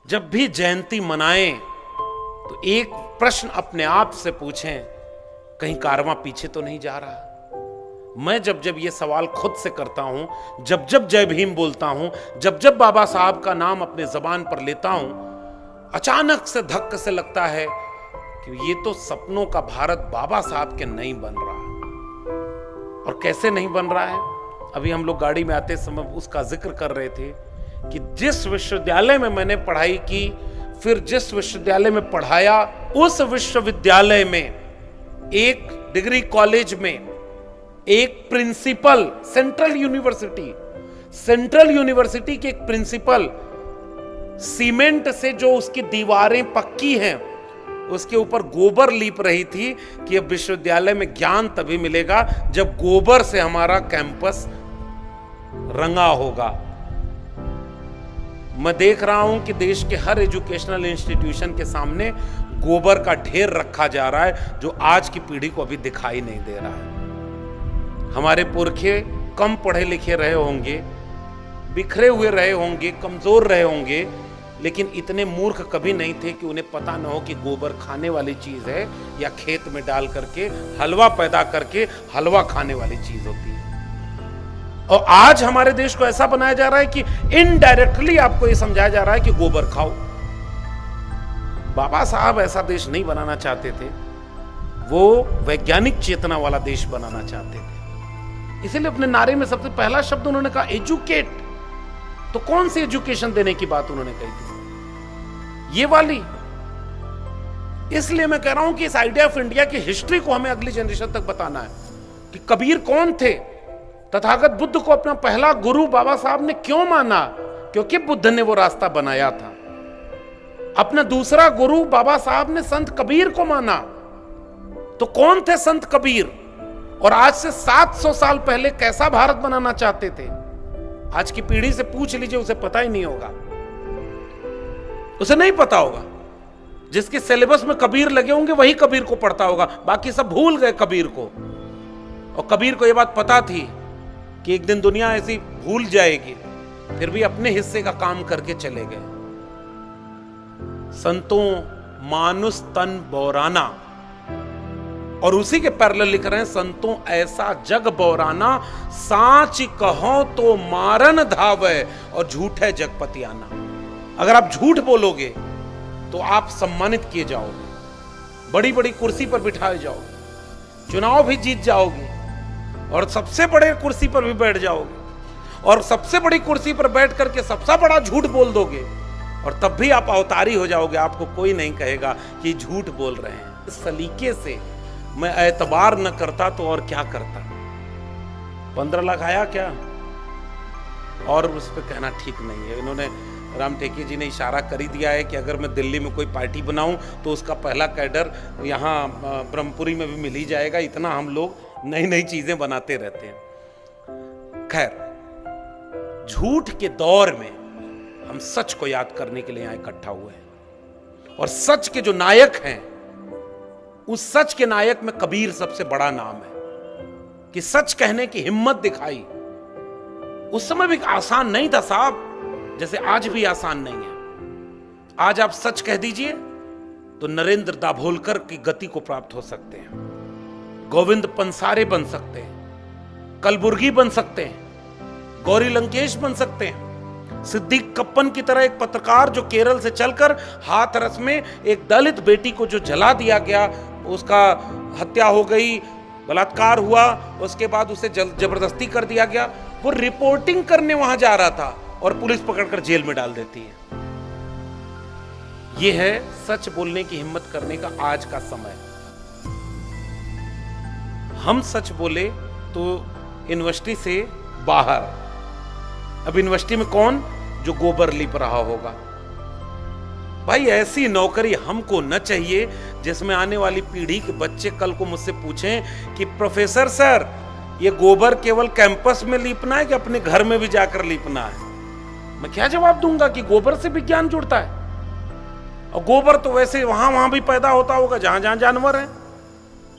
जब भी जयंती मनाएं तो एक प्रश्न अपने आप से पूछें, कहीं कारवां पीछे तो नहीं जा रहा। मैं जब जब ये सवाल खुद से करता हूं, जब जब जय भीम बोलता हूं, जब जब बाबा साहब का नाम अपने जबान पर लेता हूं, अचानक से धक्के से लगता है कि ये तो सपनों का भारत बाबा साहब के नहीं बन रहा। और कैसे नहीं बन रहा है? अभी हम लोग गाड़ी में आते समय उसका जिक्र कर रहे थे कि जिस विश्वविद्यालय में मैंने पढ़ाई की, फिर जिस विश्वविद्यालय में पढ़ाया, उस विश्वविद्यालय में एक डिग्री कॉलेज में एक प्रिंसिपल, सेंट्रल यूनिवर्सिटी के एक प्रिंसिपल सीमेंट से जो उसकी दीवारें पक्की हैं उसके ऊपर गोबर लीप रही थी कि अब विश्वविद्यालय में ज्ञान तभी मिलेगा जब गोबर से हमारा कैंपस रंगा होगा। मैं देख रहा हूं कि देश के हर एजुकेशनल इंस्टीट्यूशन के सामने गोबर का ढेर रखा जा रहा है जो आज की पीढ़ी को अभी दिखाई नहीं दे रहा है। हमारे पुरखे कम पढ़े लिखे रहे होंगे, बिखरे हुए रहे होंगे, कमजोर रहे होंगे, लेकिन इतने मूर्ख कभी नहीं थे कि उन्हें पता न हो कि गोबर खाने वाली चीज है या खेत में डाल करके हलवा पैदा करके हलवा खाने वाली चीज होती है। और आज हमारे देश को ऐसा बनाया जा रहा है कि इनडायरेक्टली आपको यह समझाया जा रहा है कि गोबर खाओ। बाबा साहब ऐसा देश नहीं बनाना चाहते थे, वो वैज्ञानिक चेतना वाला देश बनाना चाहते थे। इसीलिए अपने नारे में सबसे पहला शब्द उन्होंने कहा एजुकेट। तो कौन सी एजुकेशन देने की बात उन्होंने कही थी? ये वाली। इसलिए मैं कह रहा हूं कि इस आइडिया ऑफ इंडिया की हिस्ट्री को हमें अगली जनरेशन तक बताना है कि कबीर कौन थे, तथागत बुद्ध को अपना पहला गुरु बाबा साहब ने क्यों माना, क्योंकि बुद्ध ने वो रास्ता बनाया था। अपना दूसरा गुरु बाबा साहब ने संत कबीर को माना। तो कौन थे संत कबीर, और आज से 700 साल पहले कैसा भारत बनाना चाहते थे? आज की पीढ़ी से पूछ लीजिए, उसे पता ही नहीं होगा, उसे नहीं पता होगा। जिसके सिलेबस में कबीर लगे होंगे वही कबीर को पढ़ता होगा, बाकी सब भूल गए कबीर को। और कबीर को यह बात पता थी कि एक दिन दुनिया ऐसी भूल जाएगी, फिर भी अपने हिस्से का काम करके चले गए। संतों मानुष तन बौराना, और उसी के पैरेलल लिख रहे हैं संतों ऐसा जग बौराना, साच कहो तो मारन धावे और झूठे जगपति आना। अगर आप झूठ बोलोगे तो आप सम्मानित किए जाओगे, बड़ी बड़ी कुर्सी पर बिठाए जाओगे, चुनाव भी जीत जाओगे, और सबसे बड़े कुर्सी पर भी बैठ जाओगे, और सबसे बड़ी कुर्सी पर बैठ करके सबसे बड़ा झूठ बोल दोगे, और तब भी आप अवतारी हो जाओगे। आपको कोई नहीं कहेगा कि झूठ बोल रहे हैं। इस सलीके से मैं एतबार न करता तो और क्या करता। 15 लाख आया क्या, और उस पर कहना ठीक नहीं है। इन्होंने, राम टेके जी ने इशारा कर ही दिया है कि अगर मैं दिल्ली में कोई पार्टी बनाऊं तो उसका पहला कैडर यहाँ ब्रह्मपुरी में भी मिल ही जाएगा। इतना हम लोग नई नई चीजें बनाते रहते हैं। खैर, झूठ के दौर में हम सच को याद करने के लिए यहाँ इकट्ठा हुए हैं, और सच के जो नायक हैं, उस सच के नायक में कबीर सबसे बड़ा नाम है कि सच कहने की हिम्मत दिखाई। उस समय भी आसान नहीं था साहब, जैसे आज भी आसान नहीं है। आज आप सच कह दीजिए तो नरेंद्र दाभोलकर की गति को प्राप्त हो सकते हैं, गोविंद पंसारे बन सकते हैं, कलबुर्गी बन सकते हैं, गौरी लंकेश बन सकते हैं, सिद्दीक कप्पन की तरह एक पत्रकार जो केरल से चलकर हाथरस में एक दलित बेटी को जो जला दिया गया, उसका हत्या हो गई, बलात्कार हुआ, उसके बाद उसे जबरदस्ती कर दिया गया, वो रिपोर्टिंग करने वहां जा रहा था और पुलिस पकड़कर जेल में डाल देती है। यह है सच बोलने की हिम्मत करने का आज का समय। हम सच बोले तो यूनिवर्सिटी से बाहर, अब यूनिवर्सिटी में कौन जो गोबर लिप रहा होगा? भाई ऐसी नौकरी हमको न चाहिए जिसमें आने वाली पीढ़ी के बच्चे कल को मुझसे पूछें कि प्रोफेसर सर, ये गोबर केवल कैंपस में लीपना है कि अपने घर में भी जाकर लीपना है? मैं क्या जवाब दूंगा कि गोबर से विज्ञान जुड़ता है, और गोबर तो वैसे वहां भी पैदा होता होगा जहां जहां जानवर हैं।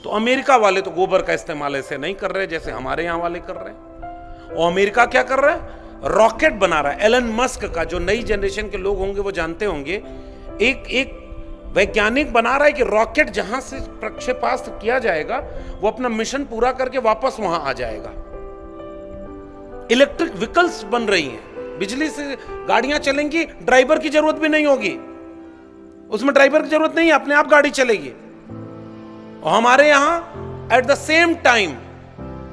तो अमेरिका वाले तो गोबर का इस्तेमाल ऐसे नहीं कर रहे जैसे हमारे यहां वाले कर रहे हैं। और अमेरिका क्या कर रहा है? रॉकेट बना रहा है। एलन मस्क का, जो नई जनरेशन के लोग होंगे वो जानते होंगे, एक वैज्ञानिक बना रहा है कि रॉकेट जहां से प्रक्षेपास्त्र किया जाएगा वो अपना मिशन पूरा करके वापस वहां आ जाएगा। इलेक्ट्रिक व्हीकल्स बन रही हैं, बिजली से गाड़ियां चलेंगी, ड्राइवर की जरूरत भी नहीं होगी, उसमें ड्राइवर की जरूरत नहीं है, अपने आप गाड़ी चलेगी। और हमारे यहां at the same time,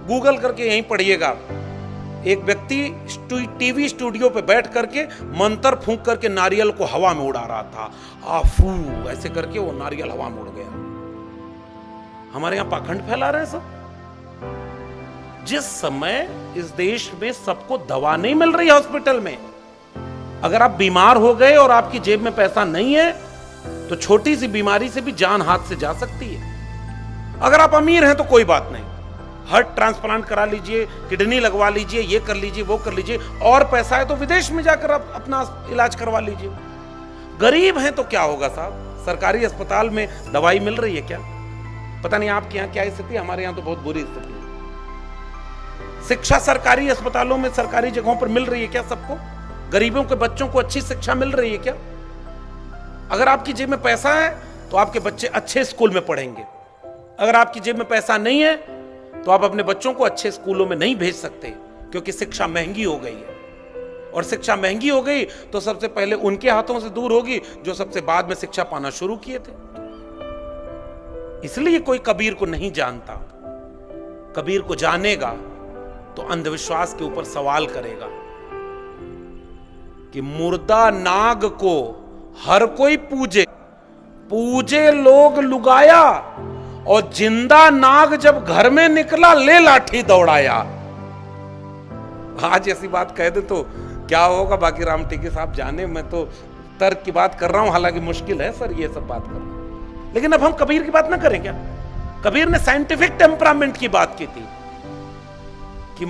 Google करके यहीं पढ़िएगा, एक व्यक्ति टीवी स्टूडियो पे बैठ करके मंत्र फूंक करके नारियल को हवा में उड़ा रहा था। आफू ऐसे करके वो नारियल हवा में उड़ गया। हमारे यहां पाखंड फैला रहे हैं सब। जिस समय इस देश में सबको दवा नहीं मिल रही हॉस्पिटल में, अगर आप बीमार हो गए और आपकी जेब में पैसा नहीं है तो छोटी सी बीमारी से भी जान हाथ से जा सकती है। अगर आप अमीर हैं तो कोई बात नहीं, हार्ट ट्रांसप्लांट करा लीजिए, किडनी लगवा लीजिए, ये कर लीजिए, वो कर लीजिए, और पैसा है तो विदेश में जाकर आप अपना इलाज करवा लीजिए। गरीब हैं तो क्या होगा साहब, सरकारी अस्पताल में दवाई मिल रही है क्या? पता नहीं आपके यहाँ क्या स्थिति, हमारे यहाँ तो बहुत बुरी स्थिति है। शिक्षा सरकारी अस्पतालों में, सरकारी जगहों पर मिल रही है क्या सबको? गरीबों के बच्चों को अच्छी शिक्षा मिल रही है क्या? अगर आपकी जेब में पैसा है तो आपके बच्चे अच्छे स्कूल में पढ़ेंगे। अगर आपकी जेब में पैसा नहीं है तो आप अपने बच्चों को अच्छे स्कूलों में नहीं भेज सकते, क्योंकि शिक्षा महंगी हो गई है। और शिक्षा महंगी हो गई तो सबसे पहले उनके हाथों से दूर होगी जो सबसे बाद में शिक्षा पाना शुरू किए थे। इसलिए कोई कबीर को नहीं जानता। कबीर को जानेगा तो अंधविश्वास के ऊपर सवाल करेगा कि मुर्दा नाग को हर कोई पूजे, पूजे लोग लुगाया, और जिंदा नाग जब घर में निकला ले लाठी दौड़ाया। आज ऐसी बात कह दे तो क्या होगा, बाकी राम टीके साहब जाने। मैं तो तर्क की बात कर रहा हूं, हालांकि मुश्किल है सर ये सब बात करना। लेकिन अब हम कबीर की बात ना करें क्या? कबीर ने साइंटिफिक टेम्परामेंट की बात की थी कि